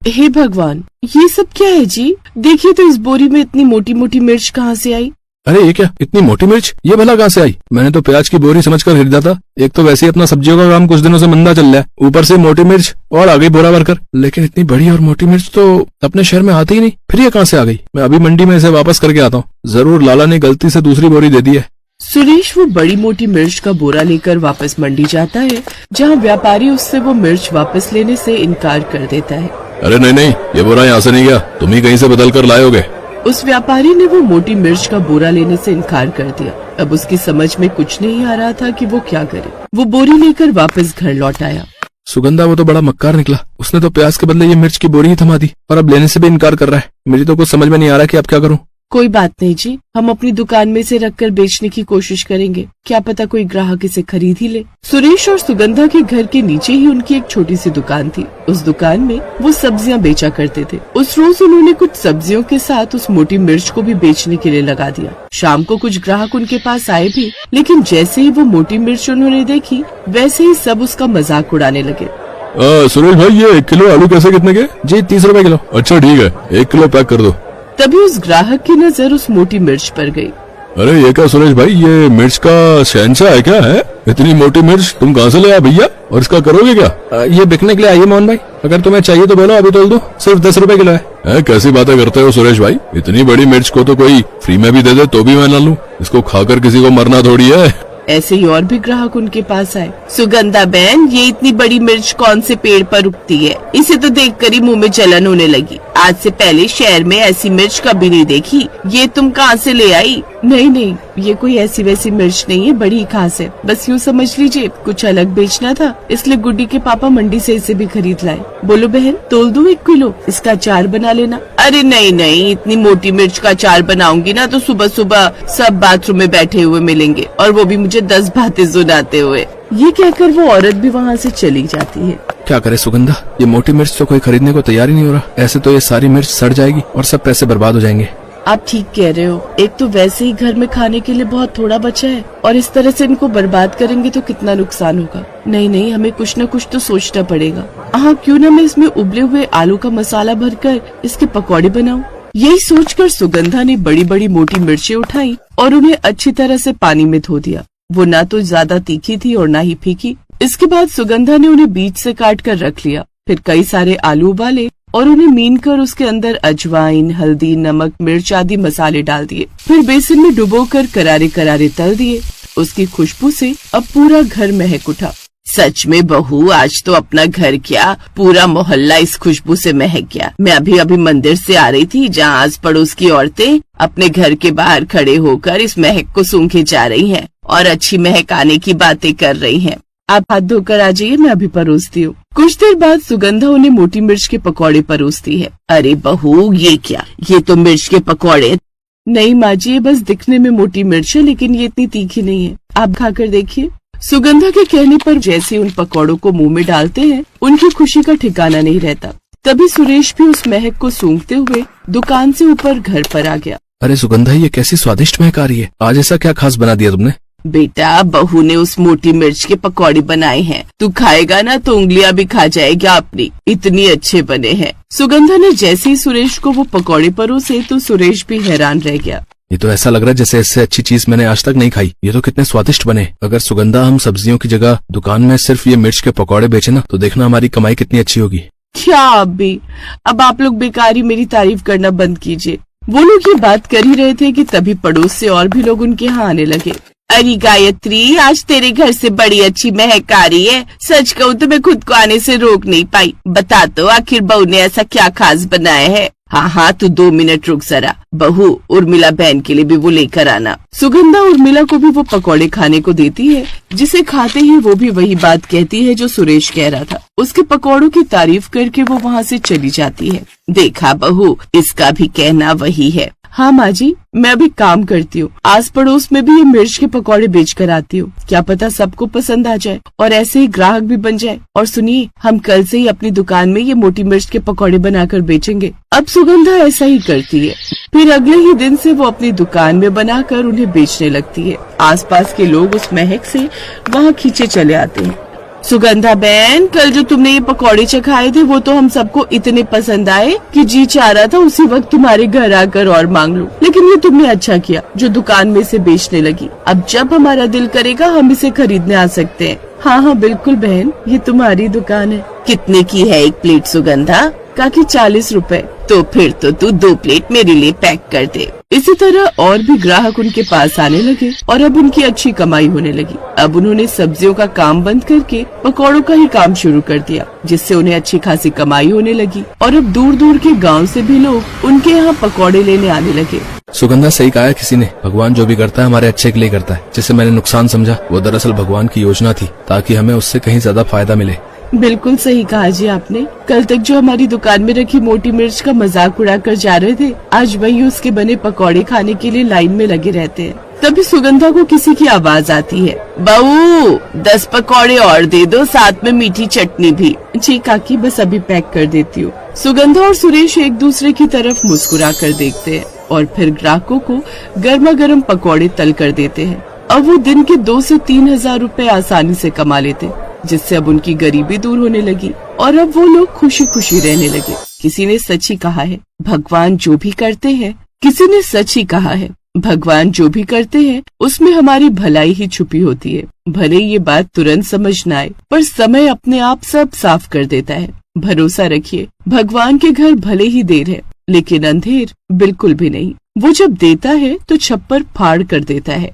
हे भगवान, ये सब क्या है जी? देखिए तो इस बोरी में इतनी मोटी मोटी मिर्च कहाँ से आई? अरे ये क्या, इतनी मोटी मिर्च ये भला कहाँ से आई? मैंने तो प्याज की बोरी समझकर खरीदा था। एक तो वैसे ही अपना सब्जियों का काम कुछ दिनों से मंदा चल रहा है, ऊपर से मोटी मिर्च और आ गई बोरा भरकर। लेकिन इतनी बड़ी और मोटी मिर्च तो अपने शहर में आती ही नहीं, फिर ये कहाँ से आ गई? मैं अभी मंडी में इसे वापस करके आता हूँ। जरूर लाला ने गलती से दूसरी बोरी दे दी है। सुरेश वो बड़ी मोटी मिर्च का बोरा लेकर वापस मंडी जाता है, जहाँ व्यापारी उससे वो मिर्च वापस लेने से इनकार कर देता है। अरे नहीं, ये बोरा यहाँ से नहीं गया, तुम ही कहीं से बदल कर लाए होगे। उस व्यापारी ने वो मोटी मिर्च का बोरा लेने से इनकार कर दिया। अब उसकी समझ में कुछ नहीं आ रहा था कि वो क्या करे। वो बोरी लेकर वापस घर लौट आया। सुगंधा वो तो बड़ा मक्कार निकला, उसने तो प्याज के बदले ये मिर्च की बोरी ही थमा दी और अब लेने से भी इनकार कर रहा है। मुझे तो कुछ समझ में नहीं आ रहा कि अब क्या करूं। कोई बात नहीं जी, हम अपनी दुकान में से रखकर बेचने की कोशिश करेंगे, क्या पता कोई ग्राहक इसे खरीद ही ले। सुरेश और सुगंधा के घर के नीचे ही उनकी एक छोटी सी दुकान थी। उस दुकान में वो सब्जियां बेचा करते थे। उस रोज उन्होंने कुछ सब्जियों के साथ उस मोटी मिर्च को भी बेचने के लिए लगा दिया। शाम को कुछ ग्राहक उनके पास आए भी, लेकिन जैसे ही वो मोटी मिर्च उन्होंने देखी, वैसे ही सब उसका मजाक उड़ाने लगे। सुरेश भाई, ये 1 किलो आलू कैसे कितने के? जी 30 रुपए किलो। अच्छा ठीक है, 1 किलो पैक कर दो। तभी उस ग्राहक की नजर उस मोटी मिर्च पर गई। अरे ये क्या सुरेश भाई, ये मिर्च का शहंशाह है क्या? है इतनी मोटी मिर्च तुम कहाँ से ले आए भैया, और इसका करोगे क्या? ये बिकने के लिए आई है मोहन भाई, अगर तुम्हें चाहिए तो बोलो, अभी तोल दो, सिर्फ 10 रुपए किलो है। कैसी बातें करते हो सुरेश भाई, इतनी बड़ी मिर्च को तो कोई फ्री में भी दे दे तो भी मैं ना लूं, इसको खाकर किसी को मरना थोड़ी है। ऐसे ही और भी ग्राहक उनके पास आए। सुगंधा बहन, ये इतनी बड़ी मिर्च कौन से पेड़ पर उगती है? इसे तो देखकर ही मुंह में जलन होने लगी। आज से पहले शहर में ऐसी मिर्च कभी नहीं देखी, ये तुम कहाँ से ले आई? नहीं, ये कोई ऐसी वैसी मिर्च नहीं है, बड़ी खास है। बस यूँ समझ लीजिए कुछ अलग बेचना था, इसलिए गुड्डी के पापा मंडी से इसे भी खरीद लाए। बोलो बहन, तोल दूं 1 किलो, इसका अचार बना लेना। अरे नहीं, इतनी मोटी मिर्च का अचार बनाऊंगी ना तो सुबह सुबह सब बाथरूम में बैठे हुए मिलेंगे, और वो भी मुझे 10 बातें सुनाते हुए। ये कहकर वो औरत भी वहाँ से चली जाती है। क्या करे सुगंधा, ये मोटी मिर्च तो कोई खरीदने को तैयार ही नहीं हो रहा। ऐसे तो ये सारी मिर्च सड़ जाएगी और सब पैसे बर्बाद हो जाएंगे। आप ठीक कह रहे हो, एक तो वैसे ही घर में खाने के लिए बहुत थोड़ा बचा है, और इस तरह से इनको बर्बाद करेंगे तो कितना नुकसान होगा। नहीं, हमें कुछ न कुछ तो सोचना पड़ेगा। हाँ, क्यों न मैं इसमें उबले हुए आलू का मसाला भरकर इसके पकौड़े बनाऊं। यही सोचकर सुगंधा ने बड़ी बड़ी मोटी मिर्चें उठाई और उन्हें अच्छी तरह से पानी में धो दिया। वो ना तो ज्यादा तीखी थी और ना ही फीकी। इसके बाद सुगंधा ने उन्हें बीच से काट कर रख लिया। फिर कई सारे आलू उबाले और उन्हें मीन कर उसके अंदर अजवाइन, हल्दी, नमक, मिर्च आदि मसाले डाल दिए। फिर बेसन में डुबोकर करारे करारे तल दिए। उसकी खुशबू से अब पूरा घर महक उठा। सच में बहू, आज तो अपना घर क्या पूरा मोहल्ला इस खुशबू से महक गया। मैं अभी मंदिर से आ रही थी, जहाँ आस पड़ोस की औरतें अपने घर के बाहर खड़े होकर इस महक को सूंघे जा रही हैं और अच्छी महक आने की बातें कर रही हैं। आप हाथ धोकर आ जाइए, मैं अभी परोसती हूँ। कुछ देर बाद सुगंधा उन्हें मोटी मिर्च के पकौड़े परोसती है। अरे बहू, ये क्या, ये तो मिर्च के पकौड़े। नहीं माँ जी, ये बस दिखने में मोटी मिर्च है, लेकिन ये इतनी तीखी नहीं है, आप खाकर देखिए। सुगंधा के कहने पर जैसे उन पकौड़ों को मुंह में डालते हैं, उनकी खुशी का ठिकाना नहीं रहता। तभी सुरेश भी उस महक को सूंघते हुए दुकान से ऊपर घर पर आ गया। अरे सुगंधा, ये कैसी स्वादिष्ट महक आ रही है, आज ऐसा क्या खास बना दिया तुमने? बेटा, बहू ने उस मोटी मिर्च के पकौड़े बनाए हैं, तू खाएगा ना तो उंगलियां भी खा जाएगा अपनी, इतनी अच्छे बने हैं। सुगंधा ने जैसे ही सुरेश को वो पकौड़े परोसे तो सुरेश भी हैरान रह गया। ये तो ऐसा लग रहा है जैसे इससे अच्छी चीज मैंने आज तक नहीं खाई। ये तो कितने स्वादिष्ट बने। अगर सुगंधा, हम सब्जियों की जगह दुकान में सिर्फ ये मिर्च के पकौड़े बेचे ना, तो देखना हमारी कमाई कितनी अच्छी होगी। क्या अभी, अब आप लोग बेकारी मेरी तारीफ करना बंद कीजिए। वो लोग ये बात कर ही रहे थे कि तभी पड़ोस से और भी लोग उनके यहाँ आने लगे। अरे गायत्री, आज तेरे घर से बड़ी अच्छी महक आ रही है। सच कहूँ तो मैं खुद को आने से रोक नहीं पाई। बता तो आखिर बहू ने ऐसा क्या खास बनाया है? हाँ, तू 2 मिनट रुक जरा। बहू, उर्मिला बहन के लिए भी वो लेकर आना। सुगंधा उर्मिला को भी वो पकौड़े खाने को देती है, जिसे खाते ही वो भी वही बात कहती है जो सुरेश कह रहा था। उसके पकौड़ों की तारीफ करके वो वहाँ से चली जाती है। देखा बहू, इसका भी कहना वही है। हाँ माँ जी, मैं अभी काम करती हूँ, आस पड़ोस में भी ये मिर्च के पकौड़े बेच कर आती हूँ। क्या पता सबको पसंद आ जाए और ऐसे ही ग्राहक भी बन जाए। और सुनिए, हम कल से ही अपनी दुकान में ये मोटी मिर्च के पकौड़े बनाकर बेचेंगे। अब सुगंधा ऐसा ही करती है। फिर अगले ही दिन से वो अपनी दुकान में बनाकर उन्हें बेचने लगती है। आसपास के लोग उस महक से वहाँ खींचे चले आते हैं। सुगंधा बहन, कल जो तुमने ये पकौड़े चखाए थे वो तो हम सबको इतने पसंद आए कि जी चाह रहा था उसी वक्त तुम्हारे घर आकर और मांग लूं। लेकिन ये तुमने अच्छा किया जो दुकान में से बेचने लगी। अब जब हमारा दिल करेगा हम इसे खरीदने आ सकते हैं। हाँ हाँ बिल्कुल बहन, ये तुम्हारी दुकान है। कितने की है एक प्लेट सुगंधा? काकी 40 रुपए। तो फिर तो तू 2 प्लेट मेरे लिए पैक कर दे। इसी तरह और भी ग्राहक उनके पास आने लगे और अब उनकी अच्छी कमाई होने लगी। अब उन्होंने सब्जियों का काम बंद करके पकौड़ों का ही काम शुरू कर दिया, जिससे उन्हें अच्छी खासी कमाई होने लगी। और अब दूर दूर के गांव से भी लोग उनके यहाँ पकौड़े लेने आने लगे। सुगंधा, सही कहा है किसी ने, भगवान जो भी करता है हमारे अच्छे के लिए करता है। जिसे मैंने नुकसान समझा वो दरअसल भगवान की योजना थी, ताकि हमें उससे कहीं ज्यादा फायदा मिले। बिल्कुल सही कहा जी आपने। कल तक जो हमारी दुकान में रखी मोटी मिर्च का मजाक उड़ा कर जा रहे थे, आज वही उसके बने पकौड़े खाने के लिए लाइन में लगे रहते हैं। तभी सुगंधा को किसी की आवाज आती है, बहू 10 पकौड़े और दे दो, साथ में मीठी चटनी भी। जी काकी, बस अभी पैक कर देती हूँ। सुगंधा और सुरेश एक दूसरे की तरफ मुस्कुरा कर देखते हैं और फिर ग्राहकों को गर्मा गर्म पकौड़े तल कर देते हैं। अब वो दिन के 2 से 3 हजार रुपए आसानी से कमा लेते, जिससे अब उनकी गरीबी दूर होने लगी और अब वो लोग खुशी खुशी रहने लगे। किसी ने सच ही कहा है, भगवान जो भी करते हैं, किसी ने सच ही कहा है, भगवान जो भी करते हैं उसमें हमारी भलाई ही छुपी होती है। भले ये बात तुरंत समझ न आए, पर समय अपने आप सब साफ कर देता है। भरोसा रखिए, भगवान के घर भले ही देर है, लेकिन अंधेर बिल्कुल भी नहीं। वो जब देता है तो छप्पर फाड़ कर देता है।